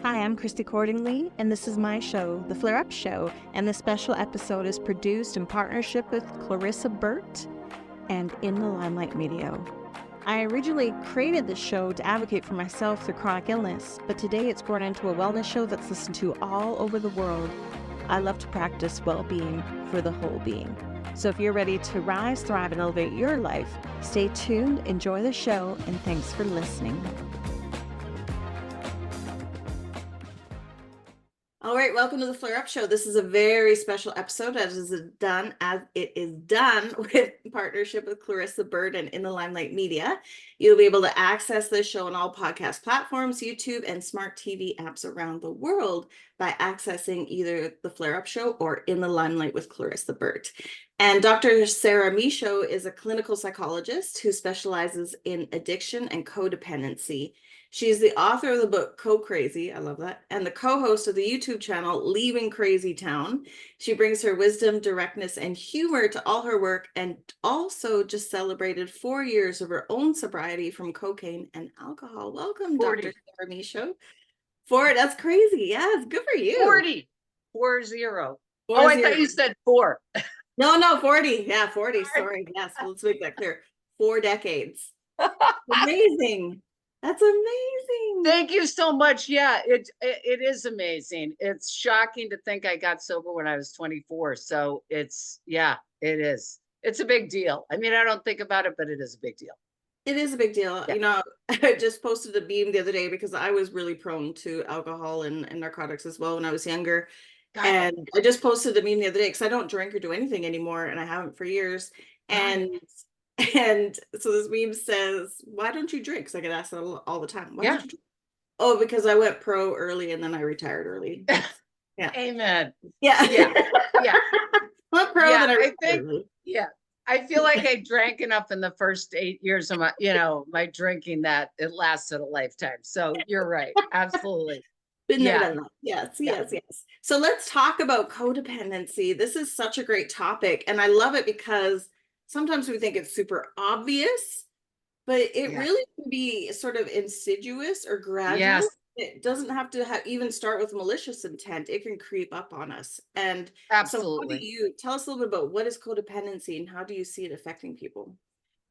Hi, I'm Chrissy Cordingley, and this is my show, The Flare Up Show, and this special episode is produced in partnership with Clarissa Burt and In the Limelight Media. I originally created this show to advocate for myself through chronic illness, but today it's grown into a wellness show that's listened to all over the world. I love to practice well-being for the whole being. So if you're ready to rise, thrive, and elevate your life, stay tuned, enjoy the show, and thanks for listening. All right, welcome to the Flare Up Show. This is a very special episode as it is done with partnership with Clarissa Burt and In the Limelight Media. You'll be able to access this show on all podcast platforms, YouTube, and smart TV apps around the world by accessing either the Flare Up Show or In the Limelight with Clarissa Burt. And Dr. Sarah Michaud is a clinical psychologist who specializes in addiction and codependency. She's the author of the book Cocrazy, I love that, and the co-host of the YouTube channel Leaving Crazytown. She brings her wisdom, directness, and humor to all her work, and also just celebrated 4 years of her own sobriety from cocaine and alcohol. Welcome, 40. Dr. Sarah Michaud. 4, that's crazy. Yes, good for you. 40. 40. Oh, I thought you said 4. No, 40. Yeah, 40. Sorry. Yes, let's make that clear. 4 decades. Amazing. That's amazing. Thank you so much. Yeah, it is amazing. It's shocking to think I got sober when I was 24. So it is. It's a big deal. I mean, I don't think about it, but it is a big deal. It is a big deal. Yeah. You know, I just posted a meme the other day because I was really prone to alcohol and narcotics as well when I was younger. And I just posted a meme the other day because I don't drink or do anything anymore, and I haven't for years. And so this meme says, why don't you drink? Because I get asked that all the time. Why don't you drink? Oh, because I went pro early and then I retired early. Yeah. Amen. Yeah. Went pro, yeah, then I retired early. Yeah. I feel like I drank enough in the first 8 years of my drinking that it lasted a lifetime. So you're right. Absolutely. Been there, done that. Yes. So let's talk about codependency. This is such a great topic, and I love it because sometimes we think it's super obvious, but it really can be sort of insidious or gradual. Yes. It doesn't have to even start with malicious intent. It can creep up on us. And absolutely. So how do you tell us a little bit about what is codependency and how do you see it affecting people?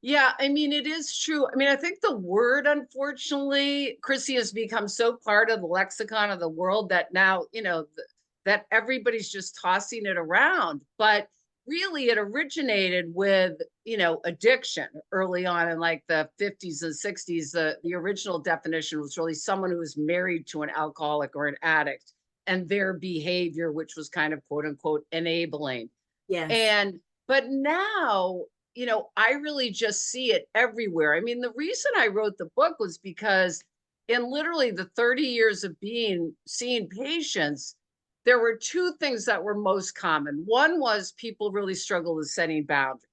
Yeah, I mean, it is true. I mean, I think the word, unfortunately, Chrissy, has become so part of the lexicon of the world that now, that everybody's just tossing it around. But really, it originated with, addiction early on in like the 50s and 60s. The original definition was really someone who was married to an alcoholic or an addict and their behavior, which was kind of quote unquote enabling. Yes. But now, I really just see it everywhere. I mean, the reason I wrote the book was because in literally the 30 years of seeing patients, there were 2 things that were most common. One was people really struggled with setting boundaries.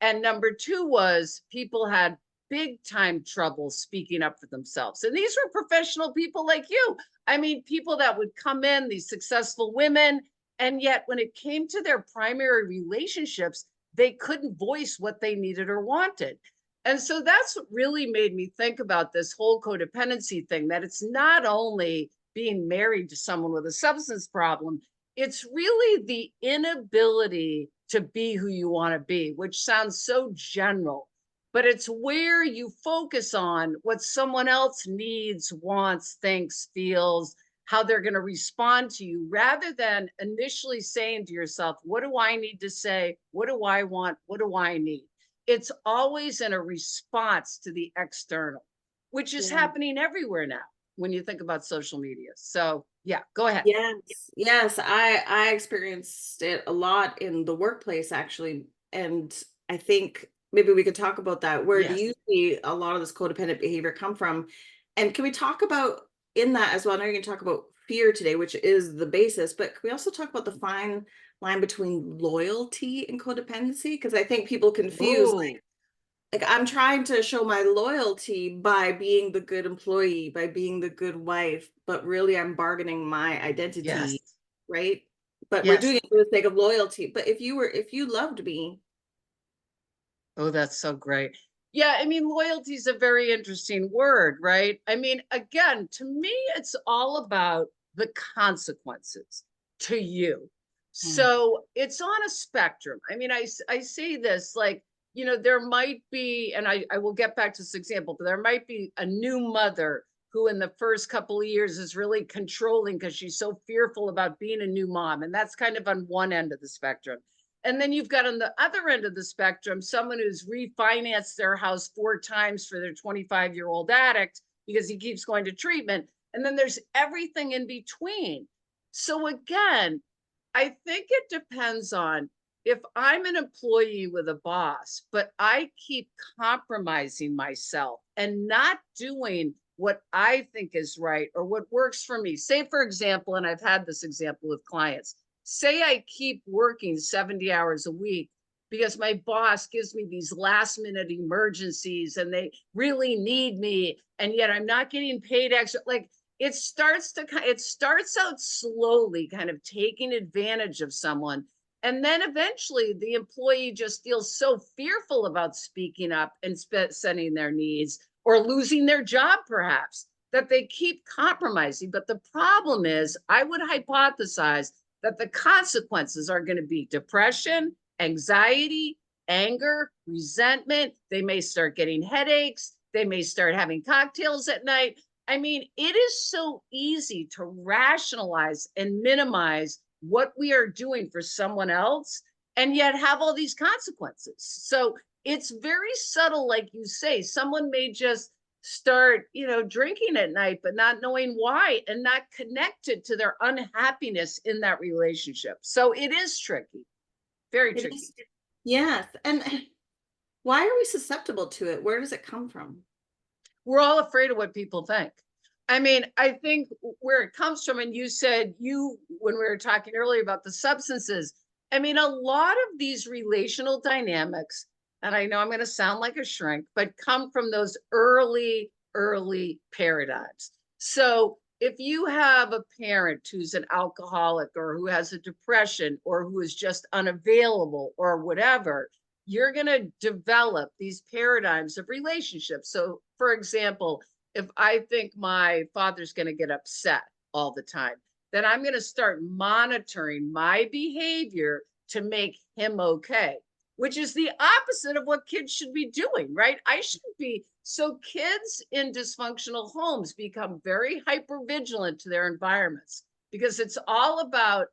And number 2 was people had big time trouble speaking up for themselves. And these were professional people like you. I mean, people that would come in, these successful women, and yet when it came to their primary relationships, they couldn't voice what they needed or wanted. And so that's what really made me think about this whole codependency thing, that it's not only being married to someone with a substance problem, it's really the inability to be who you want to be, which sounds so general, but it's where you focus on what someone else needs, wants, thinks, feels, how they're going to respond to you, rather than initially saying to yourself, what do I need to say? What do I want? What do I need? It's always in a response to the external, which is happening everywhere now when you think about social media. So yeah, go ahead. Yes. I experienced it a lot in the workplace, actually. And I think maybe we could talk about that. Where do you see a lot of this codependent behavior come from? And can we talk about in that as well? I know you're going to talk about fear today, which is the basis, but can we also talk about the fine line between loyalty and codependency? Because I think people confuse like I'm trying to show my loyalty by being the good employee, by being the good wife, but really I'm bargaining my identity, right? But we're doing it for the sake of loyalty. But if you loved me. Oh, that's so great. Yeah, I mean, loyalty is a very interesting word, right? I mean, again, to me, it's all about the consequences to you. Mm. So it's on a spectrum. I mean, I say this like, there might be, and I will get back to this example, but there might be a new mother who in the first couple of years is really controlling because she's so fearful about being a new mom. And that's kind of on one end of the spectrum. And then you've got on the other end of the spectrum, someone who's refinanced their house 4 times for their 25-year-old addict because he keeps going to treatment. And then there's everything in between. So again, I think it depends on if I'm an employee with a boss, but I keep compromising myself and not doing what I think is right or what works for me. Say, for example, and I've had this example with clients, say I keep working 70 hours a week because my boss gives me these last minute emergencies and they really need me. And yet I'm not getting paid extra. Like it starts out slowly, kind of taking advantage of someone. And then eventually the employee just feels so fearful about speaking up and sending their needs or losing their job, perhaps, that they keep compromising. But the problem is, I would hypothesize that the consequences are going to be depression, anxiety, anger, resentment. They may start getting headaches. They may start having cocktails at night. I mean, it is so easy to rationalize and minimize what we are doing for someone else and yet have all these consequences. So it's very subtle, like you say. Someone may just start, drinking at night, but not knowing why and not connected to their unhappiness in that relationship. So it is tricky, very It tricky. is. Yes. And why are we susceptible to it? Where does it come from? We're all afraid of what people think. I mean, I think where it comes from, and you said when we were talking earlier about the substances, I mean, a lot of these relational dynamics, and I know I'm going to sound like a shrink, but come from those early paradigms. So if you have a parent who's an alcoholic or who has a depression or who is just unavailable or whatever, you're going to develop these paradigms of relationships. So, for example, if I think my father's going to get upset all the time, then I'm going to start monitoring my behavior to make him okay, which is the opposite of what kids should be doing, right? I shouldn't be. So kids in dysfunctional homes become very hyper vigilant to their environments because it's all about,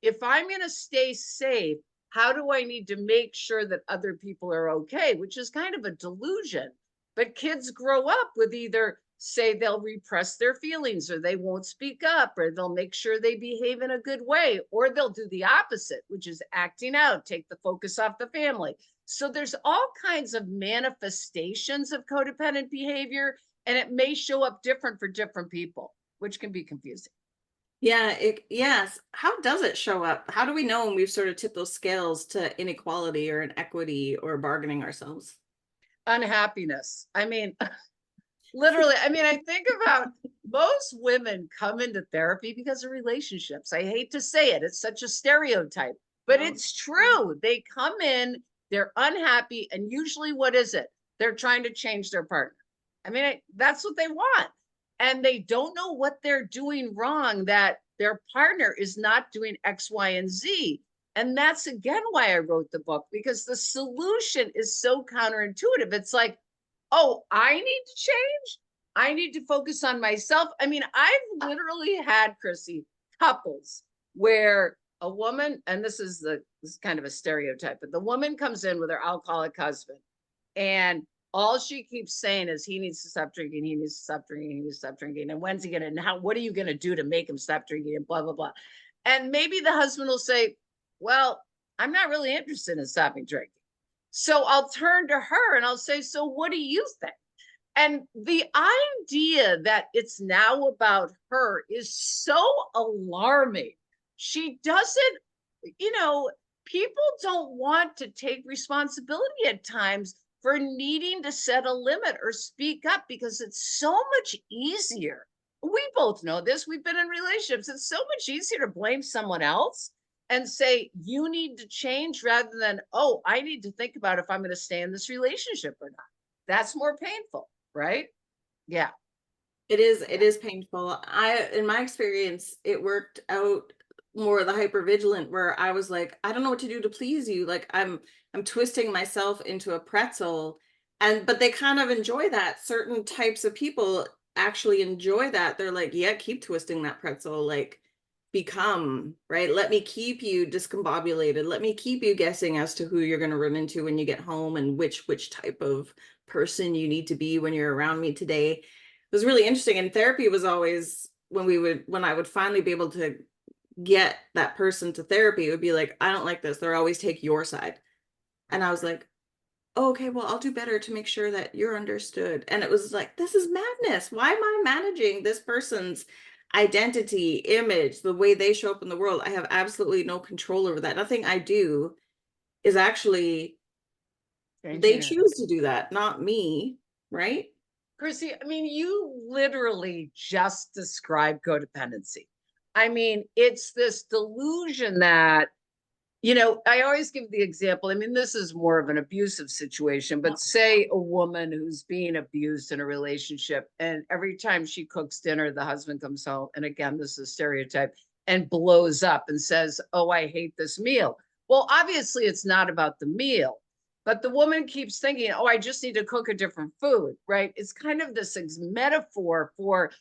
if I'm going to stay safe, how do I need to make sure that other people are okay, which is kind of a delusion. But kids grow up with either say they'll repress their feelings or they won't speak up or they'll make sure they behave in a good way, or they'll do the opposite, which is acting out, take the focus off the family. So there's all kinds of manifestations of codependent behavior, and it may show up different for different people, which can be confusing. Yeah, yes. How does it show up? How do we know when we've sort of tipped those scales to inequality or inequity or bargaining ourselves? Unhappiness. I mean, literally, I mean, I think about most women come into therapy because of relationships. I hate to say it, it's such a stereotype, but No. it's true. They come in, they're unhappy, and usually what is it? They're trying to change their partner. I mean, that's what they want. And they don't know what they're doing wrong, that their partner is not doing X, Y, and Z. And that's again why I wrote the book, because the solution is so counterintuitive. It's like, oh, I need to change. I need to focus on myself. I mean, I've literally had, Chrissy, couples where a woman, and this is kind of a stereotype, but the woman comes in with her alcoholic husband, and all she keeps saying is he needs to stop drinking, he needs to stop drinking, he needs to stop drinking. And when's he gonna, and how, what are you gonna do to make him stop drinking, and blah, blah, blah. And maybe the husband will say, well, I'm not really interested in stopping drinking. So I'll turn to her and I'll say, so what do you think? And the idea that it's now about her is so alarming. She doesn't, people don't want to take responsibility at times for needing to set a limit or speak up because it's so much easier. We both know this. We've been in relationships. It's so much easier to blame someone else and say, you need to change, rather than, oh, I need to think about if I'm going to stay in this relationship or not. That's more painful, right? Yeah. It is painful. In my experience, it worked out more the hypervigilant where I was like, I don't know what to do to please you. Like I'm twisting myself into a pretzel. And but they kind of enjoy that. Certain types of people actually enjoy that. They're like, yeah, keep twisting that pretzel. Like become, right? Let me keep you discombobulated. Let me keep you guessing as to who you're going to run into when you get home and which type of person you need to be when you're around me today. Was really interesting. And therapy was always when I would finally be able to get that person to therapy, it would be like, I don't like this. They're always take your side. And I was like, oh, okay, well, I'll do better to make sure that you're understood. And it was like, this is madness. Why am I managing this person's identity, image, the way they show up in the world? I have absolutely no control over that. Nothing I do is actually, they Changing it. choose to do that, not me, right? Chrissy, I mean, you literally just described codependency. I mean, it's this delusion that, I always give the example. I mean, this is more of an abusive situation, but say a woman who's being abused in a relationship, and every time she cooks dinner, the husband comes home, and again, this is a stereotype, and blows up and says, "Oh, I hate this meal." Well, obviously, it's not about the meal, but the woman keeps thinking, "Oh, I just need to cook a different food," right? It's kind of this metaphor for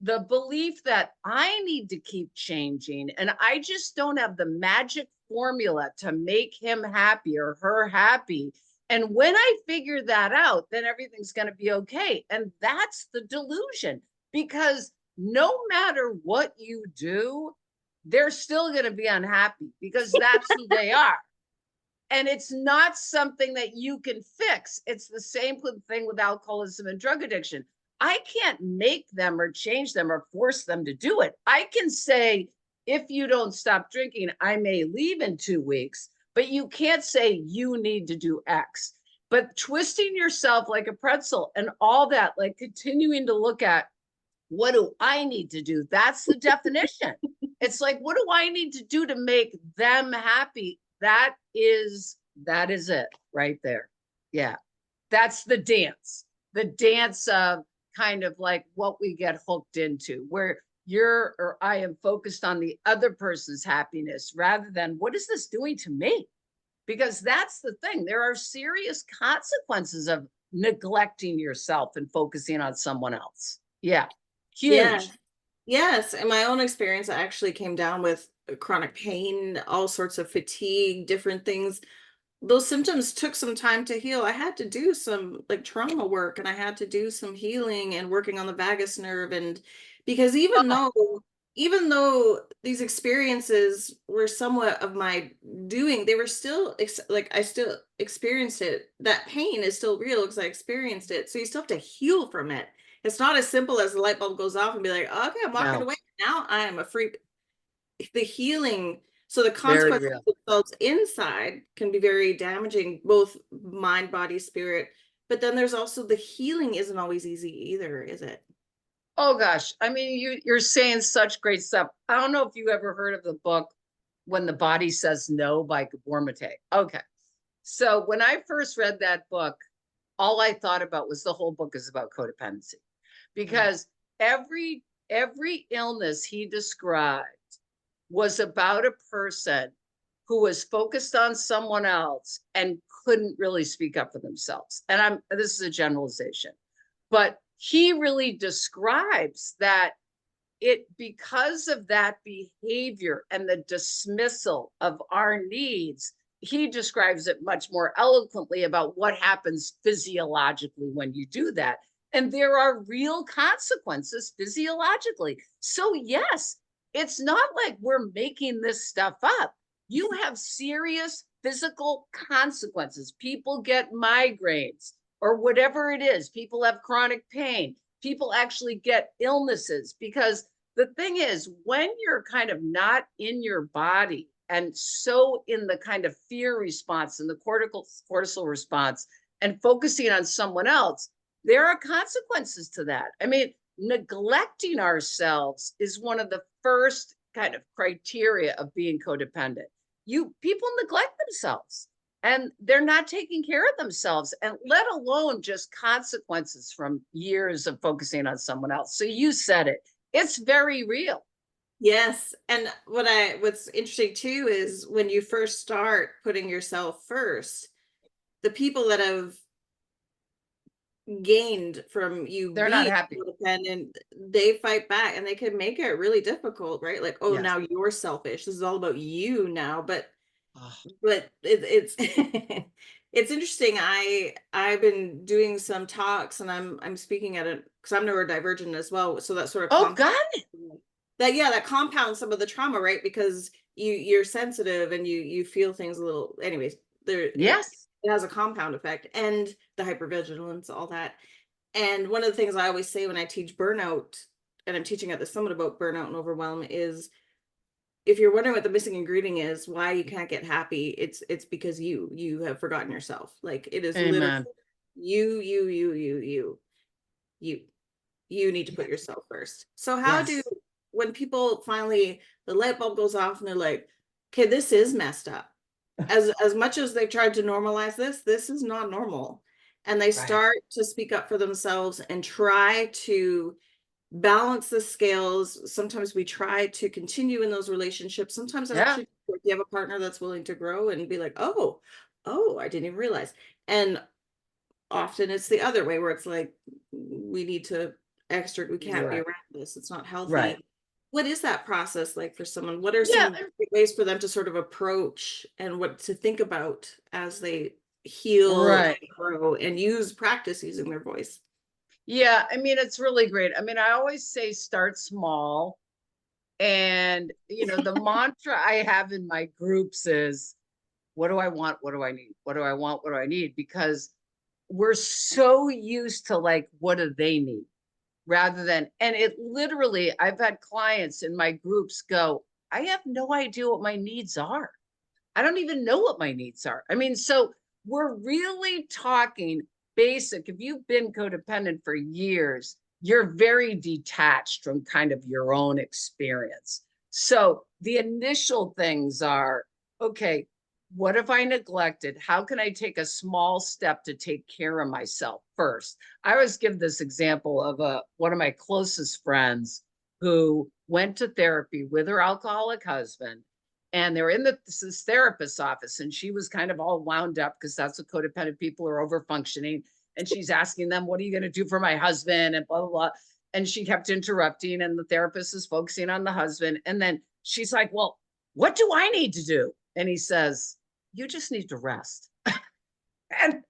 the belief that I need to keep changing and I just don't have the magic formula to make him happy or her happy. And when I figure that out, then everything's going to be okay. And that's the delusion, because no matter what you do, they're still going to be unhappy because that's who they are. And it's not something that you can fix. It's the same thing with alcoholism and drug addiction. I can't make them or change them or force them to do it. I can say, if you don't stop drinking, I may leave in 2 weeks, but you can't say you need to do X. But twisting yourself like a pretzel and all that, like continuing to look at, what do I need to do? That's the definition. It's like, what do I need to do to make them happy? That is it right there. Yeah. That's the dance of kind of like what we get hooked into, where you're or I am focused on the other person's happiness rather than what is this doing to me? Because that's the thing. There are serious consequences of neglecting yourself and focusing on someone else. Yeah. Yeah. Huge. Yes, in my own experience, I actually came down with chronic pain, all sorts of fatigue, different things. Those symptoms took some time to heal. I had to do some like trauma work and I had to do some healing and working on the vagus nerve. And because even though these experiences were somewhat of my doing, they were still like I still experienced it. That pain is still real because I experienced it. So you still have to heal from it. It's not as simple as the light bulb goes off and be like, okay, I'm walking No, away. Now I am a free. The healing, so the very consequences real. themselves inside can be very damaging, both mind, body, spirit. But then there's also the healing isn't always easy either, is it? Oh gosh. I mean, you're saying such great stuff. I don't know if you ever heard of the book When the Body Says No by Gabor Mate. Okay. So when I first read that book, all I thought about was the whole book is about codependency, Mm. because every illness he described was about a person who was focused on someone else and couldn't really speak up for themselves. And this is a generalization, but he really describes that it, because of that behavior and the dismissal of our needs, he describes it much more eloquently about what happens physiologically when you do that. And there are real consequences physiologically. So, yes, it's not like we're making this stuff up. You have serious physical consequences. People get migraines or whatever it is, people have chronic pain, people actually get illnesses because the thing is, when you're kind of not in your body and so in the kind of fear response and the cortisol response and focusing on someone else, there are consequences to that. I mean, neglecting ourselves is one of the first kind of criteria of being codependent. People neglect themselves. and they're not taking care of themselves, and let alone just consequences from years of focusing on someone else. So you said it. It's very real. Yes. And what's interesting too is when you first start putting yourself first, the people that have gained from you They're not being happy. codependent, they fight back and they can make it really difficult, right? Like, oh, Yes. now you're selfish. This is all about you now. But Oh, it's it's interesting. I've been doing some talks and I'm speaking at it because I'm neurodivergent as well. So that sort of oh, got it. that, yeah, that compounds some of the trauma, right? Because you're sensitive and you feel things a little, anyways, there Yes. it has a compound effect, and the hypervigilance, all that. And one of the things I always say when I teach burnout, and I'm teaching at the summit about burnout and overwhelm, is if you're wondering what the missing ingredient is, why you can't get happy, it's because you have forgotten yourself. Like, it is literally Amen. you you need to put Yes. yourself first. So how do, Yes. when people finally, the light bulb goes off and they're like, okay, this is messed up. As much as they've tried to normalize this is not normal. And they Right. start to speak up for themselves and try to balance the scales. Sometimes we try to continue in those relationships. Sometimes it Yeah. actually, if you have a partner that's willing to grow and be like, oh, I didn't even realize. And often it's the other way where it's like, we need to extra, we You're can't be right. around this, it's not Right. healthy. What is that process like for someone? What are Yeah. some great ways for them to sort of approach and what to think about as they heal and Right. grow and use practice using their voice? Yeah. I mean, it's really great. I mean, I always say start small. And, the mantra I have in my groups is, what do I want? What do I need? What do I want? What do I need? Because we're so used to, like, what do they need rather than, and it literally, I've had clients in my groups go, I have no idea what my needs are. I don't even know what my needs are. I mean, so we're really talking basic. If you've been codependent for years, you're very detached from kind of your own experience. So the initial things are, okay, what have I neglected? How can I take a small step to take care of myself first? I always give this example of one of my closest friends who went to therapy with her alcoholic husband, and they were in this therapist's office, and she was kind of all wound up because that's what codependent people are, over functioning. And she's asking them, what are you going to do for my husband? And blah, blah, blah. And she kept interrupting, and the therapist is focusing on the husband. And then she's like, well, what do I need to do? And he says, you just need to rest. And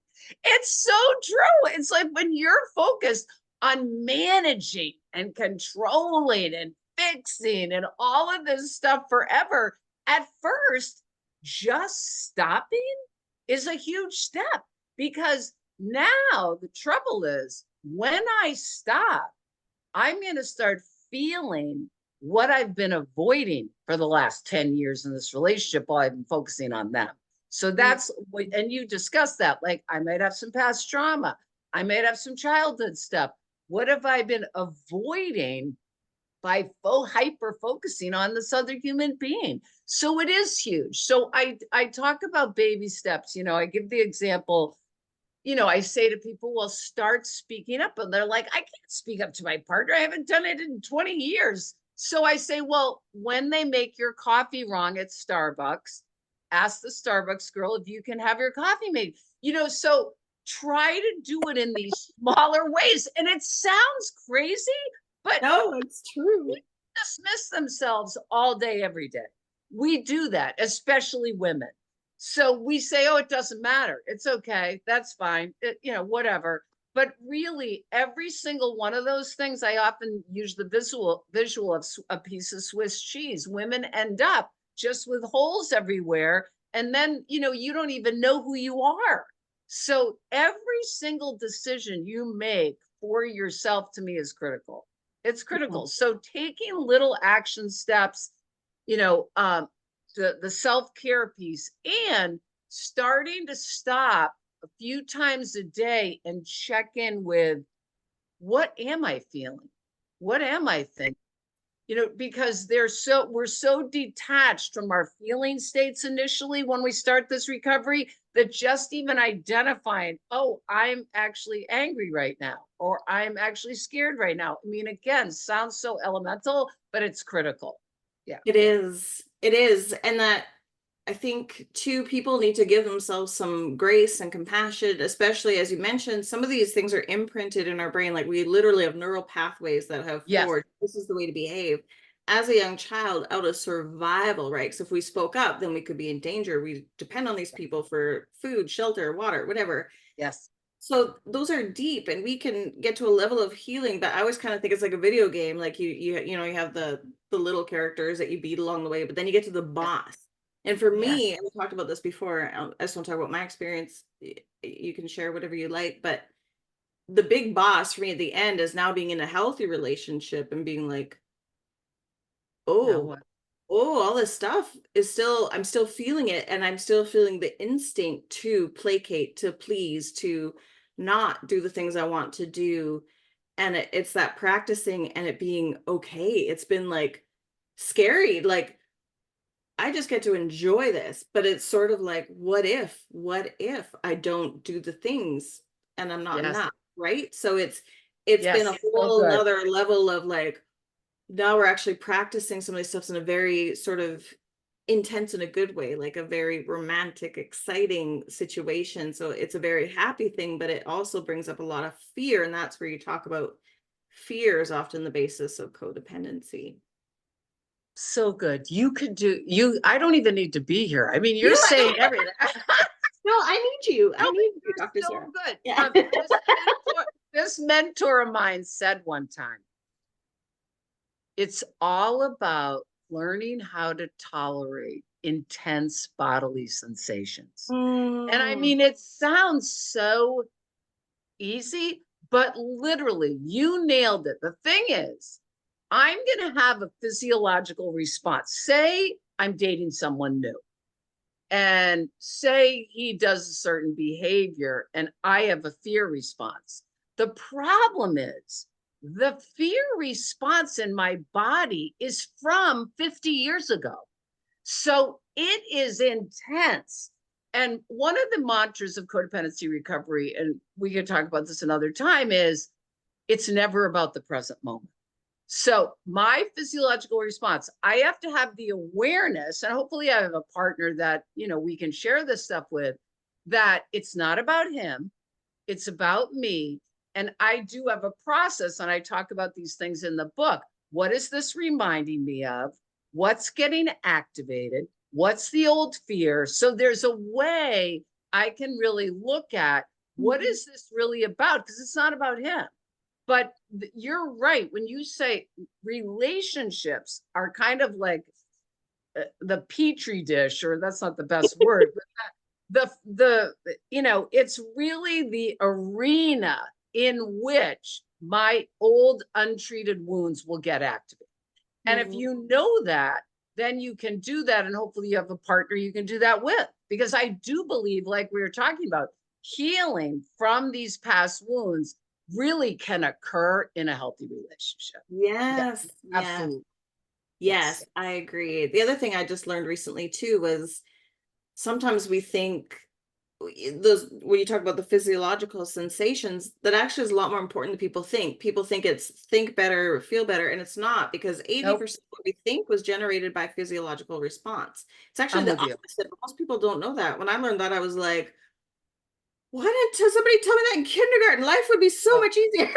it's so true. It's like when you're focused on managing and controlling and fixing and all of this stuff forever, at first, just stopping is a huge step, because now the trouble is, when I stop, I'm going to start feeling what I've been avoiding for the last 10 years in this relationship while I've been focusing on them. So Mm. that's what, and you discussed that. Like, I might have some past trauma, I might have some childhood stuff. What have I been avoiding by hyper focusing on this other human being? So it is huge. So I talk about baby steps. I give the example, I say to people, well, start speaking up. And they're like, I can't speak up to my partner. I haven't done it in 20 years. So I say, well, when they make your coffee wrong at Starbucks, ask the Starbucks girl if you can have your coffee made. So try to do it in these smaller ways. And it sounds crazy, but No, it's true. dismiss themselves all day, every day. We do that, especially women. So we say, oh, it doesn't matter. It's okay. That's fine. Whatever. But really, every single one of those things, I often use the visual of a piece of Swiss cheese. Women end up just with holes everywhere. And then, you don't even know who you are. So every single decision you make for yourself, to me, is critical. It's Yeah. critical. So taking little action steps, you know, um, the self-care piece, and starting to stop a few times a day and check in with, what am I feeling? What am I thinking? because we're so detached from our feeling states initially when we start this recovery, that just even identifying, oh, I'm actually angry right now, or I'm actually scared right now. I mean, again, sounds so elemental, but it's critical. Yeah. It is. It is. And that I think too, people need to give themselves some grace and compassion, especially as you mentioned, some of these things are imprinted in our brain. Like we literally have neural pathways that have Yes. forged. This is the way to behave. As a young child, out of survival, right? So if we spoke up, then we could be in danger. We depend on these people for food, shelter, water, whatever. Yes. So those are deep, and we can get to a level of healing, but I always kind of think it's like a video game. Like you have the little characters that you beat along the way, but then you get to the Yes. boss. And for Yes. me, and we talked about this before, I just want to talk about my experience. You can share whatever you like, but the big boss for me at the end is now being in a healthy relationship and being like, Now oh, what? all this stuff is still, I'm still feeling it, and I'm still feeling the instinct to placate, to please, to not do the things I want to do. And it's that practicing and it being okay. It's been like scary. Like I just get to enjoy this, but it's sort of like, what if I don't do the things and I'm not Yes. enough, right? So it's been Yes. a So whole good. another level of like, now we're actually practicing some of these stuffs in a very sort of intense in a good way, like a very romantic, exciting situation. So it's a very happy thing, but it also brings up a lot of fear. And that's where you talk about fear is often the basis of codependency. So good. I don't even need to be here. I mean, you're You saying everything. no, I need you. No, I but need you, you're Dr. so Sarah. good. Yeah. This mentor of mine said one time, it's all about learning how to tolerate intense bodily sensations. And I Mm, mean, it sounds so easy, but literally, you nailed it. The thing is, I'm going to have a physiological response. Say I'm dating someone new, and say he does a certain behavior and I have a fear response. The problem is the fear response in my body is from 50 years ago. So it is intense. And one of the mantras of codependency recovery, and we can talk about this another time, is it's never about the present moment. So my physiological response, I have to have the awareness, and hopefully I have a partner that, we can share this stuff with, that it's not about him, it's about me. And I do have a process, and I talk about these things in the book. What is this reminding me of? What's getting activated? What's the old fear? So there's a way I can really look at what mhm. is this really about? Because it's not about him. But you're right. When you say relationships are kind of like the petri dish, or that's not the best word, but it's really the arena in which my old untreated wounds will get activated. And if Mhm. you know that, then you can do that. And hopefully you have a partner you can do that with. Because I do believe, like we were talking about, healing from these past wounds really can occur in a healthy relationship. Yeah, Yes, yes, absolutely. Yes. yes, I agree. The other thing I just learned recently too was sometimes we think those when you talk about the physiological sensations, that actually is a lot more important than people think. People think it's think better, feel better, and it's not, because Nope. 80% of what we think was generated by physiological response. It's actually I'm the with you. opposite, but most people don't know that. When I learned that, I was like, why didn't somebody tell me that in kindergarten? Life would be so Oh, much easier.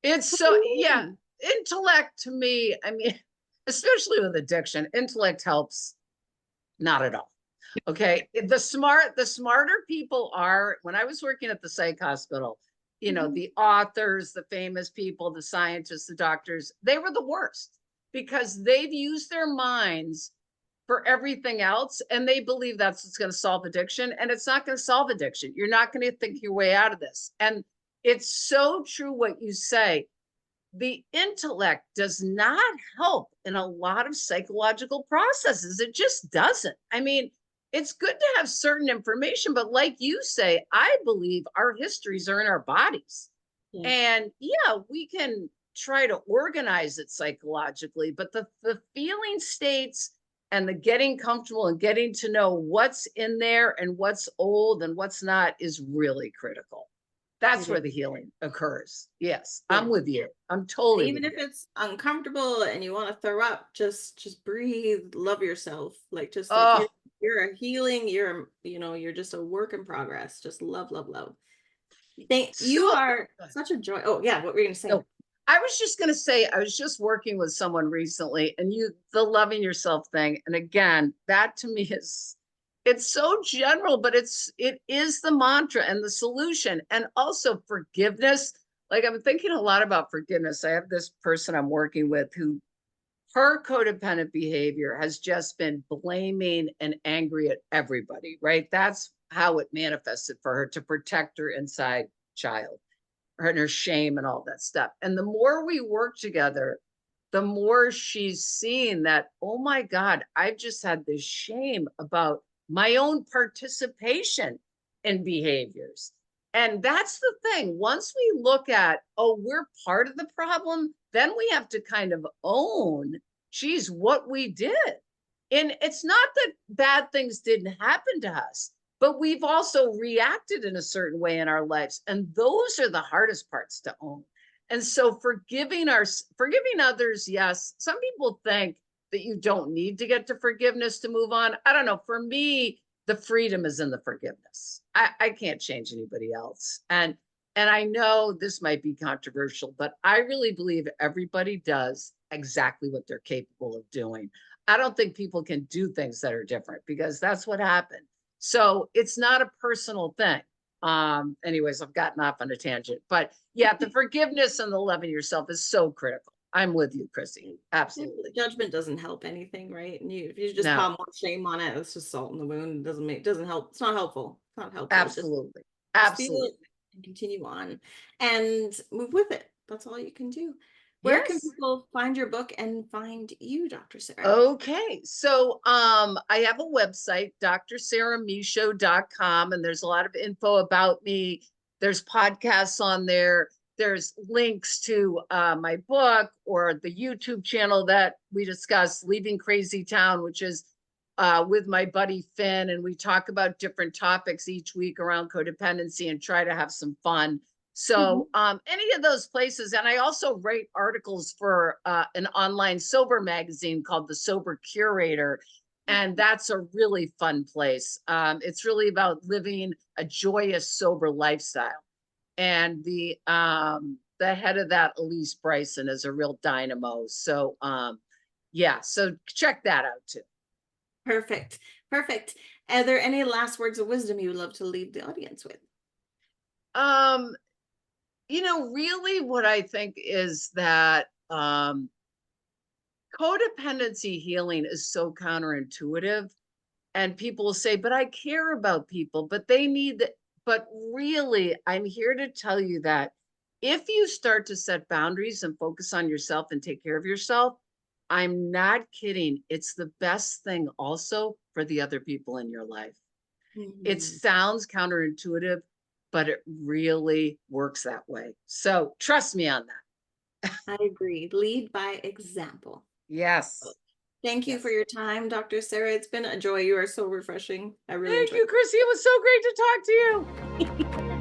it's so, yeah. Intellect to me, I mean, especially with addiction, intellect helps not at all. Okay. The smarter people are, when I was working at the psych hospital, Mhm. the authors, the famous people, the scientists, the doctors, they were the worst because they've used their minds for everything else. And they believe that's what's going to solve addiction. And it's not going to solve addiction. You're not going to think your way out of this. And it's so true what you say. The intellect does not help in a lot of psychological processes. It just doesn't. I mean, it's good to have certain information, but like you say, I believe our histories are in our bodies. Yes. And yeah, we can try to organize it psychologically, but the feeling states and the getting comfortable and getting to know what's in there and what's old and what's not is really critical. That's It where is. the healing occurs. Yes, Yeah. I'm with you. I'm And totally even with if you. it's uncomfortable and you want to throw up, just breathe, love yourself. Like just like Oh, you're a healing, you're just a work in progress. Just love, love, love. You so are such a joy. Oh yeah, what were you gonna say? no, I was just going to say, I was just working with someone recently and the loving yourself thing. And again, that to me is, it's so general, but it is the mantra and the solution. And also forgiveness. Like I'm thinking a lot about forgiveness. I have this person I'm working with who her codependent behavior has just been blaming and angry at everybody, right? That's how it manifested for her to protect her inside child and her shame and all that stuff. And the more we work together, the more she's seeing that, oh my God, I've just had this shame about my own participation in behaviors. And that's the thing. Once we look at, oh, we're part of the problem, then we have to kind of own, geez, what we did. And it's not that bad things didn't happen to us, but we've also reacted in a certain way in our lives. And those are the hardest parts to own. And so forgiving others, yes. Some people think that you don't need to get to forgiveness to move on. I don't know. For me, the freedom is in the forgiveness. I can't change anybody else. And I know this might be controversial, but I really believe everybody does exactly what they're capable of doing. I don't think people can do things that are different because that's what happened. So it's not a personal thing. Anyways, I've gotten off on a tangent, but yeah, the forgiveness and the loving yourself is so critical. I'm with you, Chrissy. Absolutely. Judgment doesn't help anything, right? And if you just No, pile more shame on it, it's just salt in the wound. Doesn't help. It's not helpful. It's not helpful. absolutely. Just feel it Absolutely. and continue on and move with it. That's all you can do. Where can Yes. people find your book and find you, Dr. Sarah? Okay. So I have a website, drsarahmichaud.com, and there's a lot of info about me. There's podcasts on there. There's links to my book or the YouTube channel that we discussed, Leaving Crazytown, which is with my buddy Finn. And we talk about different topics each week around codependency and try to have some fun. So any of those places, and I also write articles for an online sober magazine called The Sober Curator, and that's a really fun place. It's really about living a joyous sober lifestyle. And the head of that, Elise Bryson, is a real dynamo. So yeah, so check that out too. Perfect. Perfect. Are there any last words of wisdom you would love to leave the audience with? Um, really what I think is that codependency healing is so counterintuitive. And people will say, but I care about people, but they need that. But really, I'm here to tell you that if you start to set boundaries and focus on yourself and take care of yourself, I'm not kidding. It's the best thing also for the other people in your life. It Mhm. sounds counterintuitive, but it really works that way. So trust me on that. I agree. Lead by example. Yes. Thank you for Yes. your time, Dr. Sarah. It's been a joy. You are so refreshing. I really Thank enjoyed you, Chrissy. It was so great to talk to you. it.